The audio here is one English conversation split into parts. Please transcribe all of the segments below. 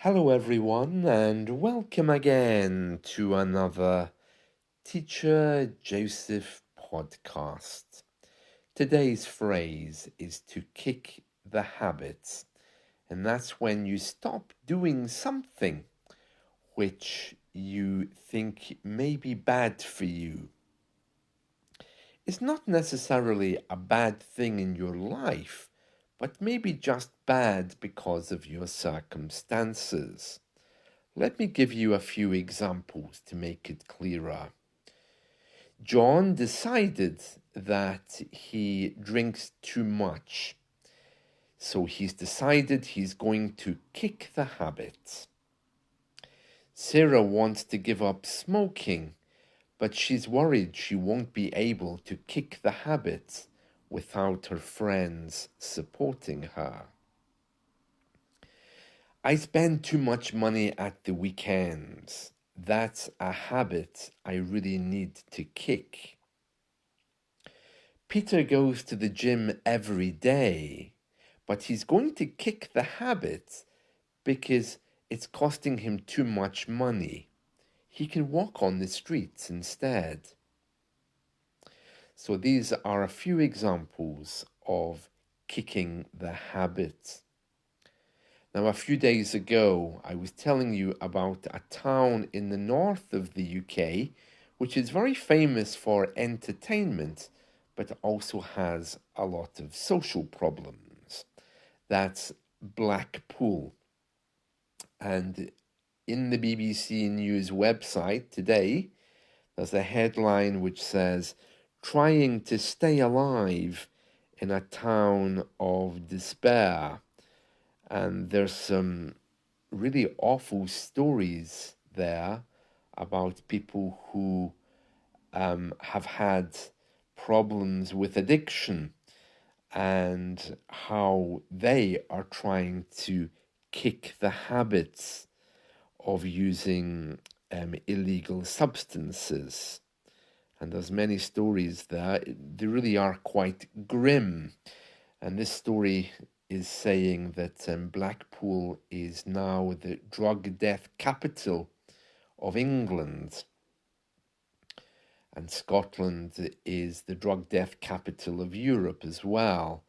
Hello, everyone, and welcome again to another Teacher Joseph podcast. Today's phrase is to kick the habits, and that's when you stop doing something which you think may be bad for you. It's not necessarily a bad thing in your life, but maybe just bad because of your circumstances. Let me give you a few examples to make it clearer. John decided that he drinks too much. So he's decided he's going to kick the habit. Sarah wants to give up smoking, but she's worried she won't be able to kick the habit without her friends supporting her. I spend too much money at the weekends. That's a habit I really need to kick. Peter goes to the gym every day, but he's going to kick the habit because it's costing him too much money. He can walk on the streets instead. So these are a few examples of kicking the habit. Now, a few days ago, I was telling you about a town in the north of the UK, which is very famous for entertainment, but also has a lot of social problems. That's Blackpool. And in the BBC News website today, there's a headline which says, "Trying to stay alive in a town of despair." And there's some really awful stories there about people who have had problems with addiction and how they are trying to kick the habits of using illegal substances. And there's many stories there. They really are quite grim. And this story is saying that Blackpool is now the drug death capital of England. And Scotland is the drug death capital of Europe as well.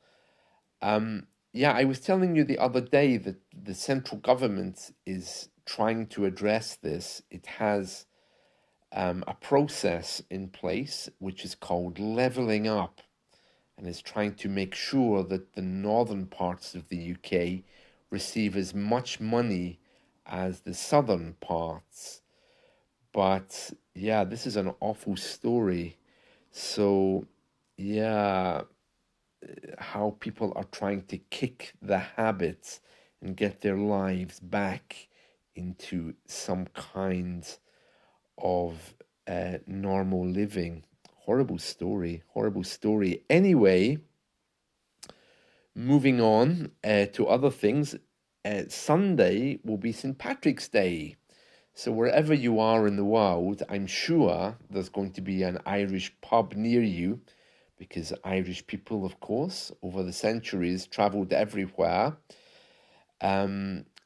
Yeah, I was telling you the other day that the central government is trying to address this. It has a process in place which is called levelling up, and is trying to make sure that the northern parts of the UK receive as much money as the southern parts. But yeah, this is an awful story. So, yeah, how people are trying to kick the habits and get their lives back into some kind of normal living. Horrible story, horrible story. Anyway, moving on to other things, Sunday will be St. Patrick's Day. So wherever you are in the world, I'm sure there's going to be an Irish pub near you, because Irish people, of course, over the centuries travelled everywhere.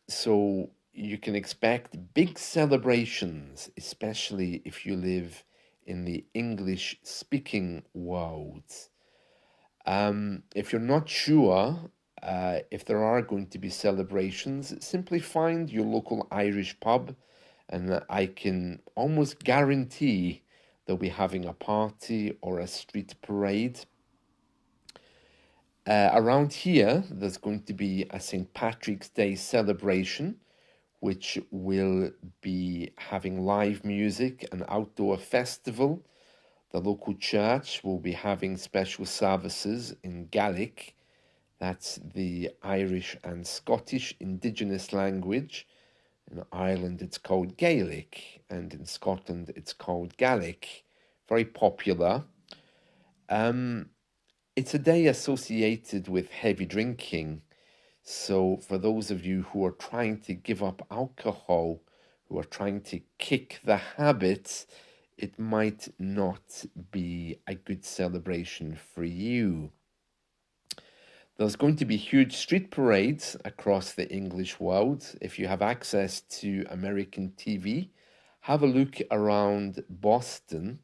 So you can expect big celebrations, especially if you live in the English-speaking world. If you're not sure if there are going to be celebrations, simply find your local Irish pub, and I can almost guarantee they'll be having a party or a street parade. Around here, there's going to be a St. Patrick's Day celebration, which will be having live music, an outdoor festival. The local church will be having special services in Gaelic. That's the Irish and Scottish indigenous language. In Ireland, it's called Gaelic, and in Scotland, it's called Gaelic. Very popular. It's a day associated with heavy drinking. So, for those of you who are trying to give up alcohol, who are trying to kick the habit, it might not be a good celebration for you. There's going to be huge street parades across the English world. If you have access to American TV, have a look around Boston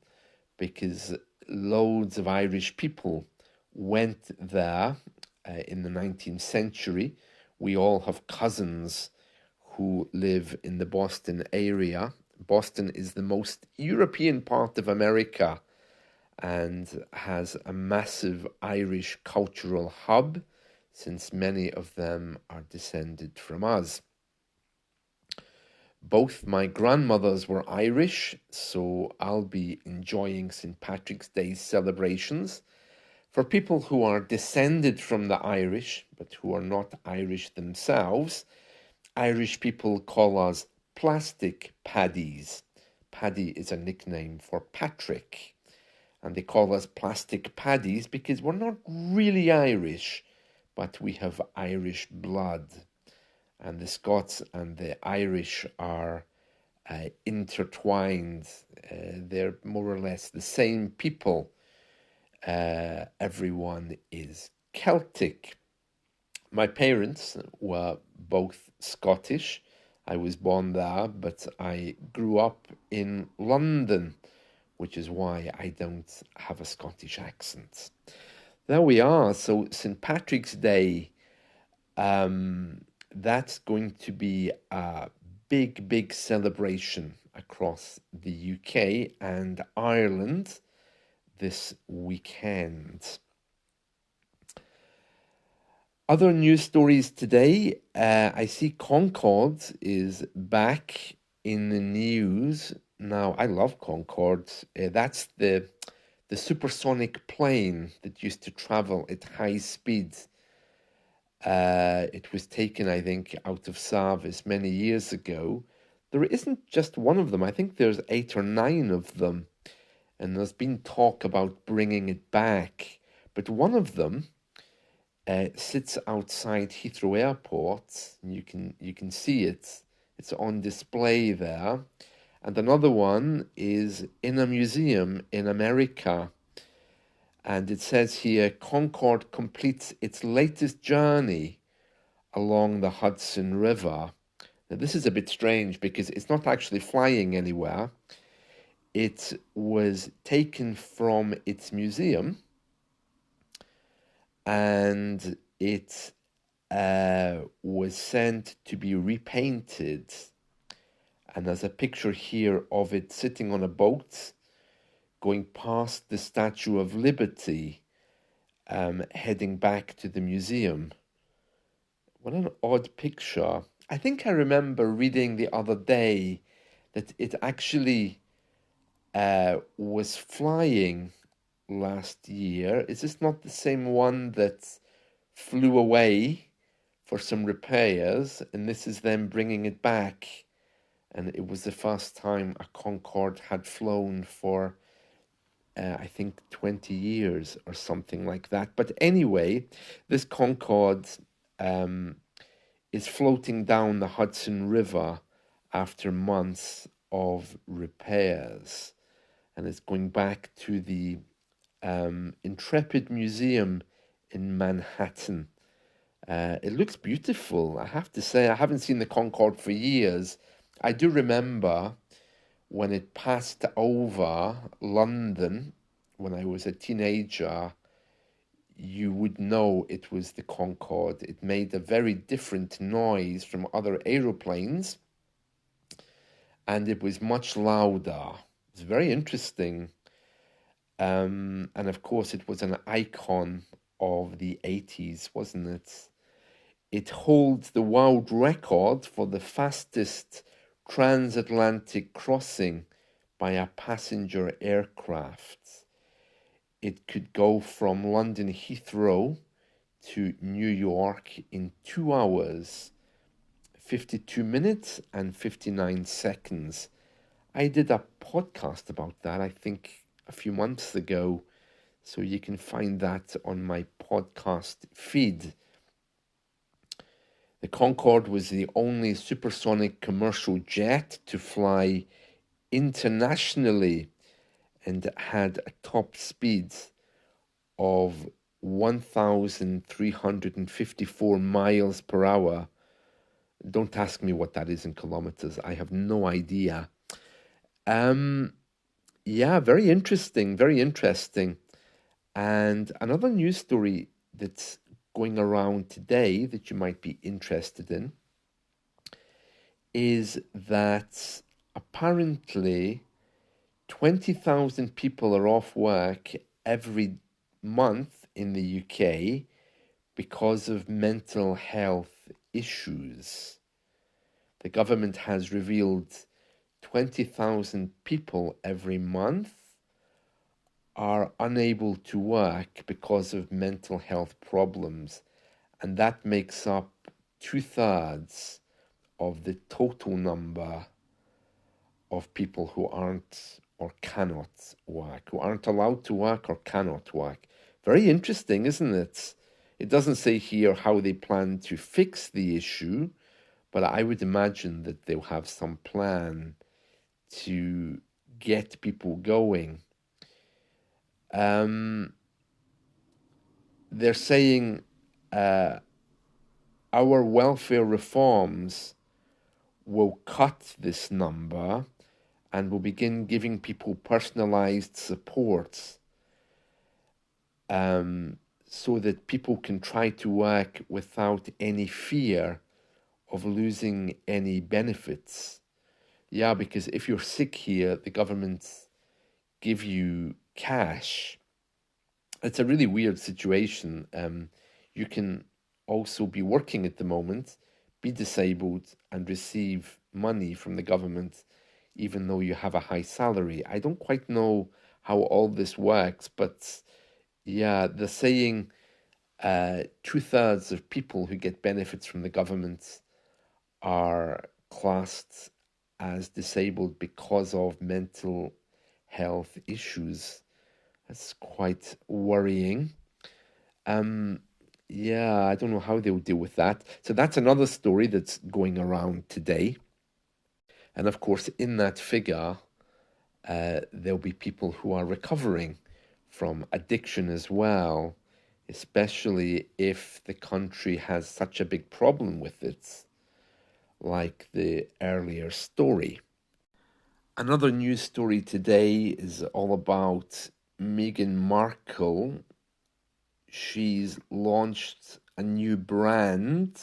because loads of Irish people went there in the 19th century. We all have cousins who live in the Boston area. Boston is the most European part of America and has a massive Irish cultural hub, since many of them are descended from us. Both my grandmothers were Irish, so I'll be enjoying St. Patrick's Day celebrations. For people who are descended from the Irish, but who are not Irish themselves, Irish people call us plastic paddies. Paddy is a nickname for Patrick. And they call us plastic paddies because we're not really Irish, but we have Irish blood. And the Scots and the Irish are intertwined. They're more or less the same people. Everyone is Celtic. My parents were both Scottish. I was born there, but I grew up in London, which is why I don't have a Scottish accent. There we are. So St. Patrick's Day, that's going to be a big, big celebration across the UK and Ireland this weekend. Other news stories today. I see Concorde is back in the news. Now, I love Concorde. That's the supersonic plane that used to travel at high speed. It was taken, I think, out of service many years ago. There isn't just one of them. I think there's 8 or 9 of them. And there's been talk about bringing it back. But one of them sits outside Heathrow Airport. You can see it. It's on display there. And another one is in a museum in America. And it says here, Concorde completes its latest journey along the Hudson River. Now, this is a bit strange because it's not actually flying anywhere. It was taken from its museum and it was sent to be repainted. And there's a picture here of it sitting on a boat going past the Statue of Liberty, heading back to the museum. What an odd picture. I think I remember reading the other day that it actually was flying last year. Is this not the same one that flew away for some repairs, and this is them bringing it back? And it was the first time a Concorde had flown for, I think, 20 years or something like that. But anyway, this Concorde is floating down the Hudson River after months of repairs, and it's going back to the Intrepid Museum in Manhattan. It looks beautiful, I have to say. I haven't seen the Concorde for years. I do remember when it passed over London when I was a teenager. You would know it was the Concorde. It made a very different noise from other aeroplanes, and it was much louder. It's very interesting. And of course, it was an icon of the 80s, wasn't it? It holds the world record for the fastest transatlantic crossing by a passenger aircraft. It could go from London Heathrow to New York in 2 hours, 52 minutes and 59 seconds. I did a podcast about that, I think, a few months ago, so you can find that on my podcast feed. The Concorde was the only supersonic commercial jet to fly internationally, and it had a top speed of 1,354 miles per hour. Don't ask me what that is in kilometers. I have no idea. Um, yeah, very interesting, very interesting. And another news story that's going around today that you might be interested in is that apparently 20,000 people are off work every month in the UK because of mental health issues. The government has revealed 20,000 people every month are unable to work because of mental health problems, and that makes up 2/3 of the total number of people who aren't or cannot work, who aren't allowed to work or cannot work. Very interesting, isn't it? It doesn't say here how they plan to fix the issue, but I would imagine that they'll have some plan to get people going. Um, they're saying uh, our welfare reforms will cut this number and will begin giving people personalized supports so that people can try to work without any fear of losing any benefits. Yeah, because if you're sick here, the government give you cash. It's a really weird situation. You can also be working at the moment, be disabled, and receive money from the government, even though you have a high salary. I don't quite know how all this works, but yeah, they're saying 2/3 of people who get benefits from the government are classed as disabled because of mental health issues. That's quite worrying. Um, yeah, I don't know how they'll deal with that. So that's another story that's going around today. And of course, in that figure, there'll be people who are recovering from addiction as well, especially if the country has such a big problem with it, like the earlier story. Another news story today is all about Meghan Markle. She's launched a new brand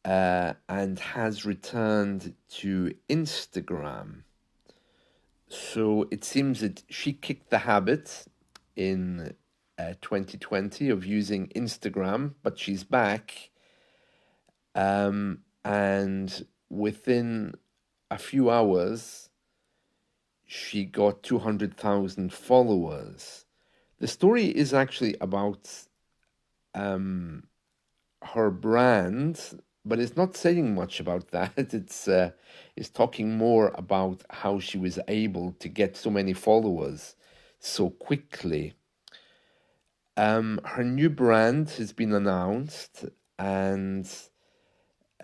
and has returned to Instagram. So it seems that she kicked the habit in 2020 of using Instagram, but she's back. And within a few hours, she got 200,000 followers. The story is actually about her brand, but it's not saying much about that. It's talking more about how she was able to get so many followers so quickly. Her new brand has been announced, and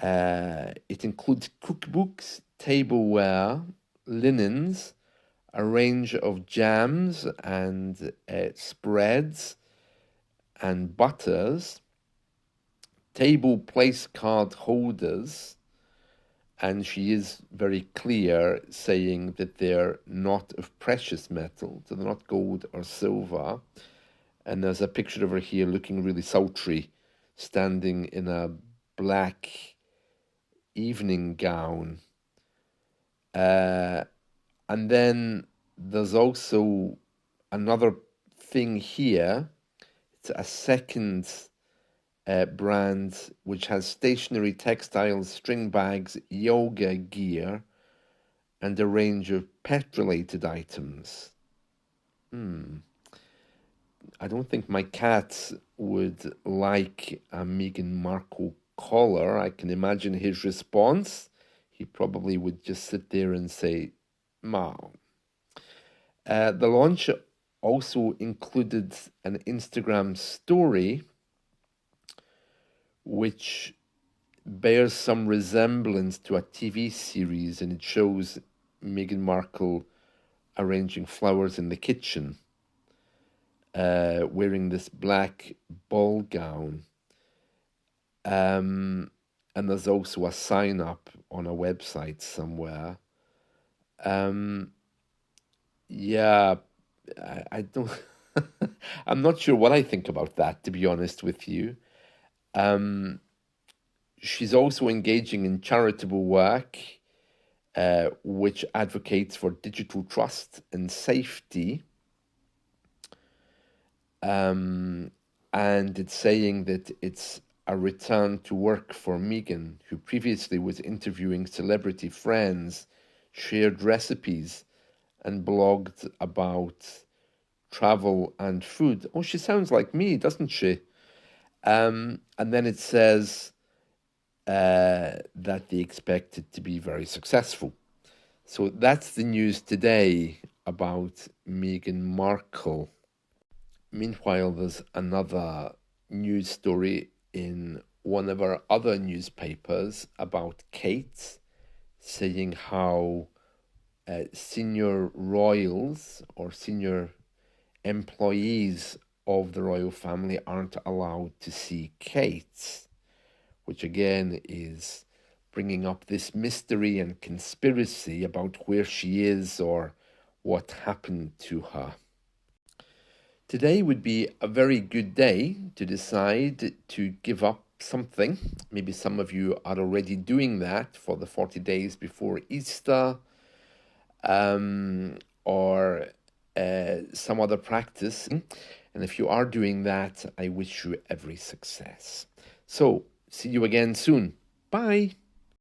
it includes cookbooks, tableware, linens, a range of jams and spreads and butters, table place card holders, and she is very clear saying that they're not of precious metal, so they're not gold or silver. And there's a picture of her here looking really sultry, standing in a black evening gown. And then there's also another thing here. It's a second brand which has stationery, textiles, string bags, yoga gear, and a range of pet-related items. I don't think my cat would like a Meghan Markle collar. I can imagine his response. He probably would just sit there and say, "Meow." The launch also included an Instagram story, which bears some resemblance to a TV series, and it shows Meghan Markle arranging flowers in the kitchen. wearing this black ball gown. And there's also a sign up on a website somewhere. Um, yeah, I don't, I'm not sure what I think about that, to be honest with you. Um, she's also engaging in charitable work, which advocates for digital trust and safety. Um, and it's saying that it's a return to work for Megan, who previously was interviewing celebrity friends, shared recipes, and blogged about travel and food. Oh, she sounds like me, doesn't she? And then it says that they expect it to be very successful. So that's the news today about Meghan Markle. Meanwhile, there's another news story in one of our other newspapers about Kate, saying how senior royals or senior employees of the royal family aren't allowed to see Kate, which again is bringing up this mystery and conspiracy about where she is or what happened to her. Today would be a very good day to decide to give up something. Maybe some of you are already doing that for the 40 days before Easter, or some other practice. And if you are doing that, I wish you every success. So, see you again soon. Bye.